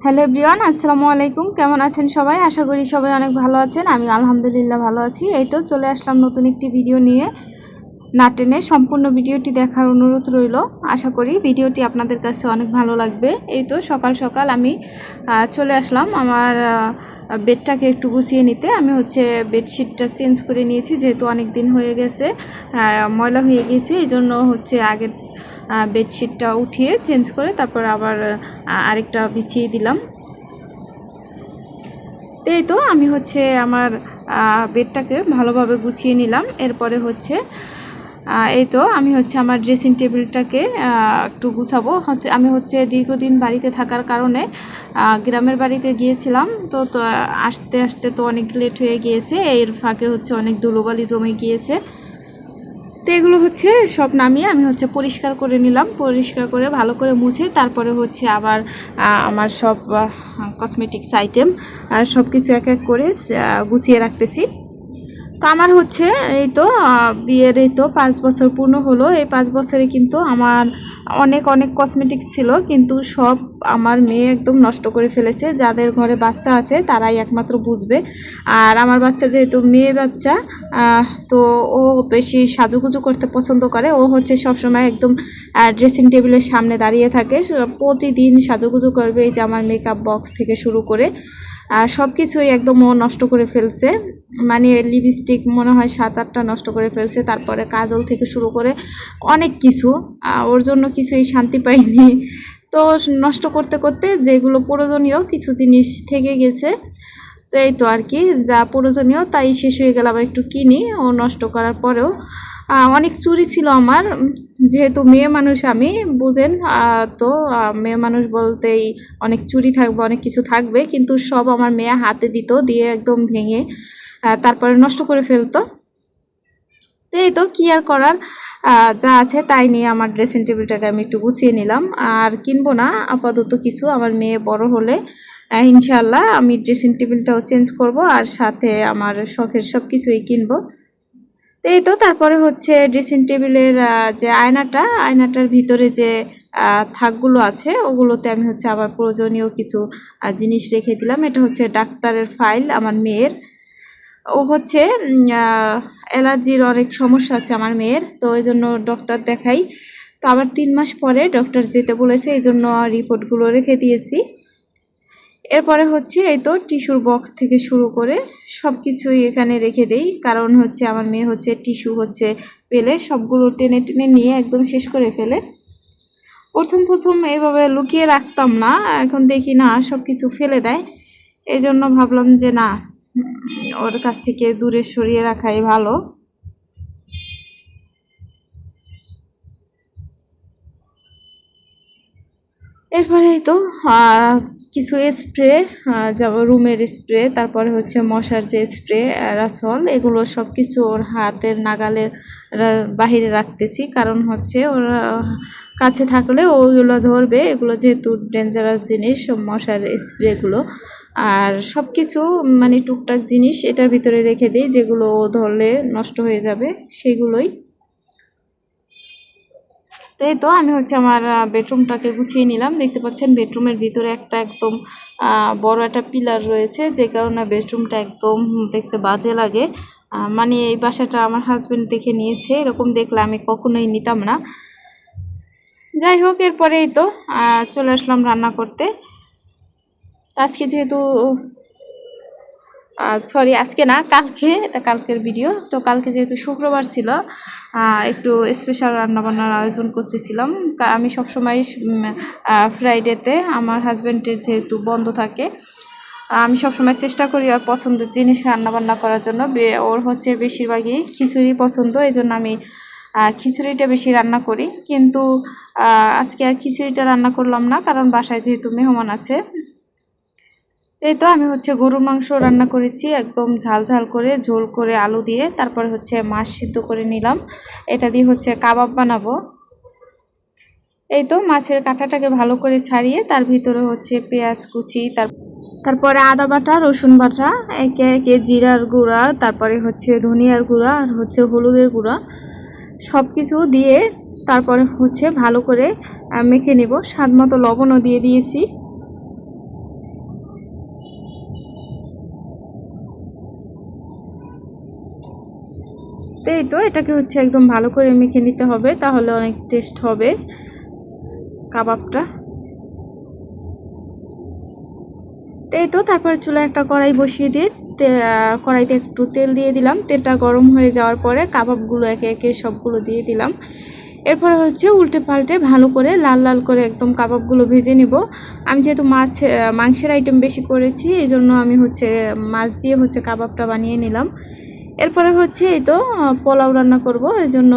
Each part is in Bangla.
হ্যালো এভরিওয়ান, আসসালামু আলাইকুম। কেমন আছেন সবাই? আশা করি সবাই অনেক ভালো আছেন। আমি আলহামদুলিল্লাহ ভালো আছি। এই তো চলে আসলাম নতুন একটি ভিডিও নিয়ে। না টেনে সম্পূর্ণ ভিডিওটি দেখার অনুরোধ রইল। আশা করি ভিডিওটি আপনাদের কাছে অনেক ভালো লাগবে। এই তো সকাল সকাল আমি চলে আসলাম আমার বেডটাকে একটু গুছিয়ে নিতে। আমি বেডশিটটা চেঞ্জ করে নিয়েছি, যেহেতু অনেক দিন হয়ে গেছে, ময়লা হয়ে গিয়েছে। এই জন্য আগের বেডশিটটা উঠিয়ে চেঞ্জ করে তারপর আবার আরেকটা বিছিয়ে দিলাম। এই তো আমি আমার বেডটাকে ভালোভাবে গুছিয়ে নিলাম। এরপরে এই তো আমি আমার ড্রেসিং টেবিলটাকে একটু গুছাবো। আমি দীর্ঘদিন বাড়িতে থাকার কারণে গ্রামের বাড়িতে গিয়েছিলাম, তো আসতে আসতে তো অনেক লেট হয়ে গিয়েছে। এর ফাঁকে অনেক ধুলোবালি জমে গিয়েছে। তো এগুলো সব নামিয়ে আমি পরিষ্কার করে নিলাম। পরিষ্কার করে ভালো করে মুছে তারপরে আবার আমার সব কসমেটিক্স আইটেম সব কিছু এক এক করে গুছিয়ে রাখতেছি। তো আমার এই তো বিয়ের 5 বছর পূর্ণ হলো। এই 5 বছরে কিন্তু আমার অনেক অনেক কসমেটিক্স ছিল, কিন্তু সব আমার মেয়ে একদম নষ্ট করে ফেলেছে। যাদের ঘরে বাচ্চা আছে তারাই একমাত্র বুঝবে। আর আমার বাচ্চা যেহেতু মেয়ে বাচ্চা, তো ও বেশি সাজুগুজু করতে পছন্দ করে। ও সবসময় একদম ড্রেসিং টেবিলের সামনে দাঁড়িয়ে থাকে, প্রতিদিন সাজুগুজু করবে। এই যে আমার মেকআপ বক্স থেকে শুরু করে সব কিছুই একদম ও নষ্ট করে ফেলছে। মানে লিপস্টিক মনে হয় 7-8টা নষ্ট করে ফেলছে। তারপরে কাজল থেকে শুরু করে অনেক কিছু, ওর জন্য কিছুই শান্তি পাইনি। তো নষ্ট করতে করতে যেগুলো প্রয়োজনীয় কিছু জিনিস থেকে গেছে। তো এই তো আর কি, যা প্রয়োজনীয় তাই শেষ হয়ে গেল। আবার একটু কিনি ও নষ্ট করার পরেও। অনেক চুড়ি ছিল আমার, যেহেতু মেয়ে মানুষ আমি, বুঝেন। তো মেয়ে মানুষ বলতেই অনেক চুড়ি থাকবে, অনেক কিছু থাকবে, কিন্তু সব আমার মেয়ে হাতে দিত, দিয়ে একদম ভেঙে তারপরে নষ্ট করে ফেলতো। তো এই তো কী আর করার, যা আছে তাই নিয়ে আমার ড্রেসিং টেবিলটাকে আমি একটু গুছিয়ে নিলাম। আর কিনবো না আপাতত কিছু। আমার মেয়ে বড় হলে ইনশাআল্লাহ আমি ড্রেসিং টেবিলটাও চেঞ্জ করব, আর সাথে আমার শখের সব কিছুই কিনবো। তো এই তো তারপরে ড্রেসিং টেবিলের যে আয়নাটার ভিতরে যে থাকগুলো আছে ওগুলোতে আমি আবার প্রয়োজনীয় কিছু জিনিস রেখে দিলাম। এটা ডাক্তারের ফাইল আমার মেয়ের। ও অ্যালার্জির অনেক সমস্যা আছে আমার মেয়ের, তো এই জন্য ডক্টর দেখাই। তো আবার 3 মাস পরে ডক্টর যেতে বলেছে, এই জন্য রিপোর্টগুলো রেখে দিয়েছি। এরপরে এই তো টিস্যুর বক্স থেকে শুরু করে সব কিছুই এখানে রেখে দেই, কারণ আমার মেয়ে টিস্যু পেলে সবগুলো টেনে টেনে নিয়ে একদম শেষ করে ফেলে। প্রথম এইভাবে লুকিয়ে রাখতাম না, এখন দেখি না সব কিছু ফেলে দেয়। এই জন্য ভাবলাম যে না, ওর কাছ থেকে দূরে সরিয়ে রাখাই ভালো। এরপরে তো কিছু স্প্রে, যেমন রুমের স্প্রে, তারপরে মশার যে স্প্রে, অ্যারাসল, এগুলো সব কিছু ওর হাতের নাগালের বাহিরে রাখতেছি, কারণ ওর কাছে থাকলে ওইগুলো ধরবে। এগুলো যেহেতু ডেঞ্জারাস জিনিস, মশার স্প্রেগুলো। আর সব কিছু মানে টুকটাক জিনিস এটার ভিতরে রেখে দিই, যেগুলো ধরলে নষ্ট হয়ে যাবে সেগুলোই। তো এই তো আমি আমার বেডরুমটাকে গুছিয়ে নিলাম। দেখতে পাচ্ছেন বেডরুমের ভিতরে একটা একদম বড় একটা পিলার রয়েছে, যে কারণে বেডরুমটা একদম দেখতে বাজে লাগে। মানে এই বাসাটা আমার হাজবেন্ড দেখে নিয়েছে, এরকম দেখলে আমি কখনোই নিতাম না। যাই হোক, এরপরে এই তো চলে আসলাম রান্না করতে। আজকে যেহেতু সরি, আজকে না, কালকে, এটা কালকের ভিডিও। তো কালকে যেহেতু শুক্রবার ছিল, একটু স্পেশাল রান্নাবান্নার আয়োজন করতেছিলাম। আমি সবসময় ফ্রাইডেতে আমার হাজব্যান্ডের যেহেতু বন্ধ থাকে, আমি সবসময় চেষ্টা করি ওর পছন্দের জিনিস রান্নাবান্না করার জন্য। ওর বেশিরভাগই খিচুড়ি পছন্দ, এই জন্য আমি খিচুড়িটা বেশি রান্না করি। কিন্তু আজকে আর খিচুড়িটা রান্না করলাম না, কারণ বাসায় যেহেতু মেহমান আছে। এই তো আমি গরুর মাংস রান্না করেছি, একদম ঝাল ঝাল করে, ঝোল করে, আলু দিয়ে। তারপরে মাছ সিদ্ধ করে নিলাম, এটা দিয়ে কাবাব বানাবো। এই তো মাছের কাঁটাটাকে ভালো করে ছাড়িয়ে তার ভিতরে পেঁয়াজ কুচি, তারপরে আদা বাটা, রসুন বাটা, একে একে জিরার গুঁড়া, তারপরে ধনিয়ার গুঁড়া, আর হলুদের গুঁড়া, সব কিছু দিয়ে তারপরে ভালো করে মেখে নেব। স্বাদ মতো লবণও দিয়ে দিয়েছি। তো এই তো এটাকে হচ্ছে একদম ভালো করে মেখে নিতে হবে, তাহলে অনেক টেস্ট হবে কাবাবটা। তো এই তো তারপরে চুলায় একটা কড়াই বসিয়ে দিয়ে কড়াইতে একটু তেল দিয়ে দিলাম। তেলটা গরম হয়ে যাওয়ার পরে কাবাবগুলো একে একে সবগুলো দিয়ে দিলাম। এরপরে হচ্ছে উল্টে পাল্টে ভালো করে লাল লাল করে একদম কাবাবগুলো ভেজে নিব। আমি যেহেতু মাংসের আইটেম বেশি করেছি, এই জন্য আমি হচ্ছে মাছ দিয়ে হচ্ছে কাবাবটা বানিয়ে নিলাম। এরপরে হচ্ছে এই তো পোলাও রান্না করব, এই জন্য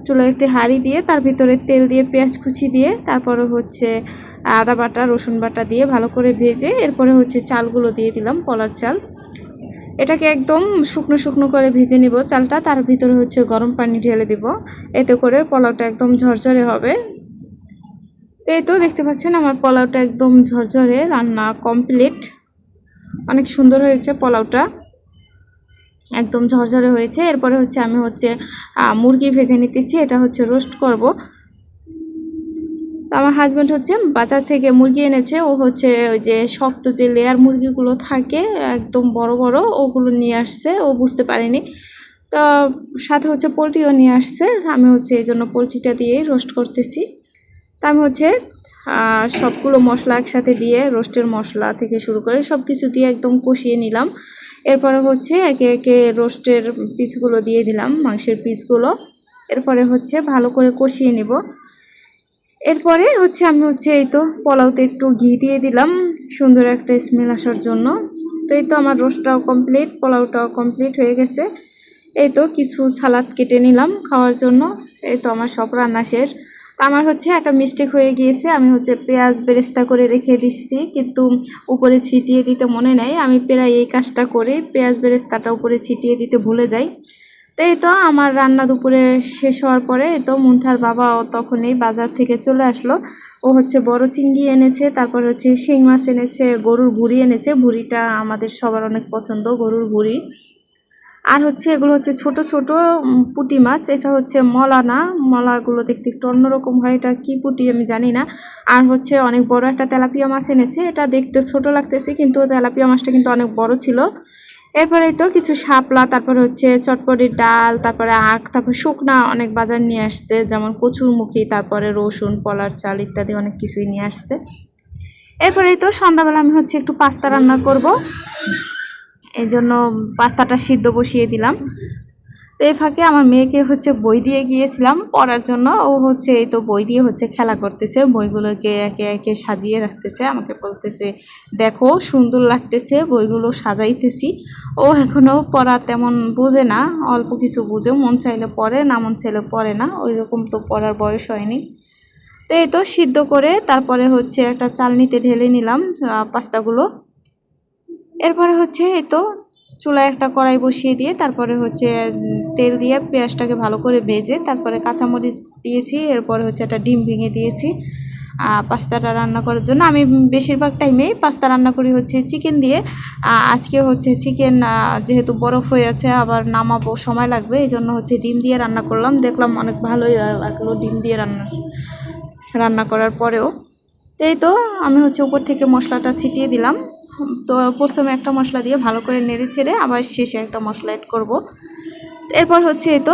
চুলায় একটি হাঁড়ি দিয়ে তার ভিতরে তেল দিয়ে পেঁয়াজ কুচি দিয়ে তারপরে হচ্ছে আদা বাটা রসুন বাটা দিয়ে ভালো করে ভেজে এরপরে হচ্ছে চালগুলো দিয়ে দিলাম, পোলার চাল। এটাকে একদম শুকনো শুকনো করে ভেজে নিব চালটা, তার ভিতরে হচ্ছে গরম পানি ঢেলে দিব, এতে করে পোলাওটা একদম ঝরঝরে হবে। তো এই তো দেখতে পাচ্ছেন আমার পোলাওটা একদম ঝরঝরে রান্না কমপ্লিট। অনেক সুন্দর হয়েছে পোলাওটা, একদম ঝরঝরে হয়েছে। এরপরে হচ্ছে আমি হচ্ছে মুরগি ভেজে নিতেছি, এটা হচ্ছে রোস্ট করব। তো আমার হাজব্যান্ড হচ্ছে বাজার থেকে মুরগি এনেছে, ও হচ্ছে ওই যে শক্ত যে লেয়ার মুরগিগুলো থাকে একদম বড় বড়, ওগুলো নিয়ে আসছে, ও বুঝতে পারেনি। তো সাথে হচ্ছে পোলট্রিও নিয়ে আসছে, আমি হচ্ছে এই জন্য পোলট্রিটা দিয়েই রোস্ট করতেছি। তা আমি হচ্ছে সবগুলো মশলা একসাথে দিয়ে রোস্টের মশলা থেকে শুরু করে সব কিছু দিয়ে একদম কষিয়ে নিলাম। এরপরে হচ্ছে একে একে রোস্টের পিসগুলো দিয়ে দিলাম, মাংসের পিসগুলো। এরপরে হচ্ছে ভালো করে কষিয়ে নিব। এরপরে হচ্ছে আমি হচ্ছে এই তো পোলাওতে একটু ঘি দিয়ে দিলাম সুন্দর একটা স্মেল আসার জন্য। তো এই তো আমার রোস্টটাও কমপ্লিট, পোলাওটাও কমপ্লিট হয়ে গেছে। এই তো কিছু সালাদ কেটে নিলাম খাওয়ার জন্য। এই তো আমার সব রান্না শেষ। তো আমার হচ্ছে একটা মিস্টেক হয়ে গিয়েছে, আমি হচ্ছে পেঁয়াজ বেরেস্তা করে রেখে দিয়েছি, কিন্তু উপরে ছিটিয়ে দিতে মনে নেই। আমি প্রায় এই কাজটা করে পেঁয়াজ বেরেস্তাটা উপরে ছিটিয়ে দিতে ভুলে যাই। তো এই তো আমার রান্না দুপুরে শেষ হওয়ার পরে এই তো মুনথার বাবাও তখনই বাজার থেকে চলে আসলো। ও হচ্ছে বড় চিংড়ি এনেছে, তারপর হচ্ছে শিং মাছ এনেছে, গরুর ভুঁড়ি এনেছে। ভুঁড়িটা আমাদের সবার অনেক পছন্দ, গরুর ভুঁড়ি। আর হচ্ছে এগুলো হচ্ছে ছোট ছোট পুঁটি মাছ, এটা হচ্ছে মলা না, মলাগুলো দেখতে একটু অন্যরকম হয়, এটা কি পুঁটি আমি জানি না। আর হচ্ছে অনেক বড় একটা তেলাপিয়া মাছ এনেছে, এটা দেখতে ছোট লাগতেছে কিন্তু তেলাপিয়া মাছটা কিন্তু অনেক বড় ছিল। এরপরে তো কিছু শাপলা, তারপরে হচ্ছে চটপটির ডাল, তারপরে আখ, তারপর শুকনা অনেক বাজার নিয়ে আসছে, যেমন কচুরমুখী, তারপরে রসুন, পলার চাল ইত্যাদি অনেক কিছুই নিয়ে আসছে। এরপরে তো সন্ধ্যাবেলা আমি হচ্ছে একটু পাস্তা রান্না করব, এই জন্য পাস্তাটা সিদ্ধ বসিয়ে দিলাম। তো এই ফাঁকে আমার মেয়েকে হচ্ছে বই দিয়ে গিয়েছিলাম পড়ার জন্য, ও হচ্ছে এই তো বই দিয়ে হচ্ছে খেলা করতেছে, বইগুলোকে একে একে সাজিয়ে রাখতেছে, আমাকে বলতেছে দেখো সুন্দর লাগতেছে, বইগুলো সাজাইতেছি। ও এখনও পড়া তেমন বোঝে না, অল্প কিছু বুঝে, মন চাইলে পড়ে, না মন চাইলে পড়ে না, ওই রকম তো পড়ার বয়স হয়নি। তো এই তো সিদ্ধ করে তারপরে হচ্ছে একটা চালনিতে ঢেলে নিলাম পাস্তাগুলো। এরপরে হচ্ছে এই তো চুলায় একটা কড়াই বসিয়ে দিয়ে তারপরে হচ্ছে তেল দিয়ে পেঁয়াজটাকে ভালো করে ভেজে তারপরে কাঁচামরিচ দিয়েছি, এরপরে হচ্ছে একটা ডিম ভেঙে দিয়েছি পাস্তাটা রান্না করার জন্য। আমি বেশিরভাগ টাইমেই পাস্তা রান্না করি হচ্ছে চিকেন দিয়ে। আজকে হচ্ছে চিকেন যেহেতু বরফ হয়ে আছে, আবার নামাবো সময় লাগবে, এই জন্য হচ্ছে ডিম দিয়ে রান্না করলাম। দেখলাম অনেক ভালোই লাগলো ডিম দিয়ে রান্না করার পরেও। এই তো আমি হচ্ছে উপর থেকে মশলাটা ছিটিয়ে দিলাম। তো প্রথমে একটা মশলা দিয়ে ভালো করে নেড়ে চেড়ে আবার শেষে একটা মশলা অ্যাড করব। এরপর হচ্ছে এই তো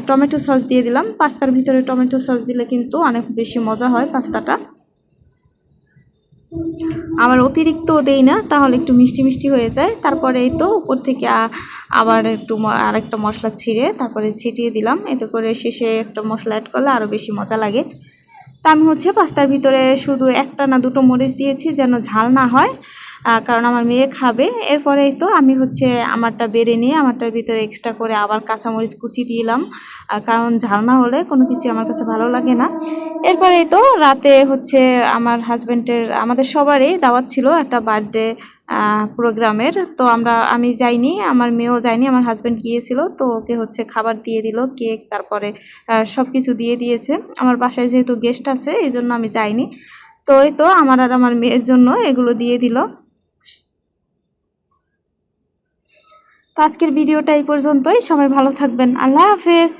টমেটো সস দিয়ে দিলাম। পাস্তার ভিতরে টমেটো সস দিলে কিন্তু অনেক বেশি মজা হয় পাস্তাটা। আবার অতিরিক্তও দেই না, তাহলে একটু মিষ্টি মিষ্টি হয়ে যায়। তারপরে এই তো উপর থেকে আবার একটু আরেকটা মশলা ছিঁড়ে তারপরে ছিটিয়ে দিলাম, এতে করে শেষে একটা মশলা অ্যাড করলে আরও বেশি মজা লাগে। তা আমি হচ্ছে পাস্তার ভিতরে শুধু একটা না দুটো মরিচ দিয়েছি যেন ঝাল না হয়, কারণ আমার মেয়ে খাবে। এরপরেই তো আমি হচ্ছে আমারটা বেড়ে নিয়ে আমারটার ভিতরে এক্সট্রা করে আবার কাঁচামরিচ কুচি দিলাম, কারণ ঝাল না হলে কোনো কিছু আমার কাছে ভালো লাগে না। এরপরেই তো রাতে হচ্ছে আমার হাজব্যান্ডের, আমাদের সবারই দাওয়াত ছিল একটা বার্থডে প্রোগ্রামের। তো আমি যাইনি, আমার মেয়েও যায়নি, আমার হাজব্যান্ড গিয়েছিল। তো ওকে হচ্ছে খাবার দিয়ে দিল, কেক, তারপরে সব কিছু দিয়ে দিয়েছে। আমার বাসায় যেহেতু গেস্ট আছে এই জন্য আমি যাইনি। তো এই তো আমার আর আমার মেয়ের জন্য এগুলো দিয়ে দিল। তো আজকের ভিডিওটা এই পর্যন্তই, সবাই ভালো থাকবেন, আল্লাহ হাফেজ।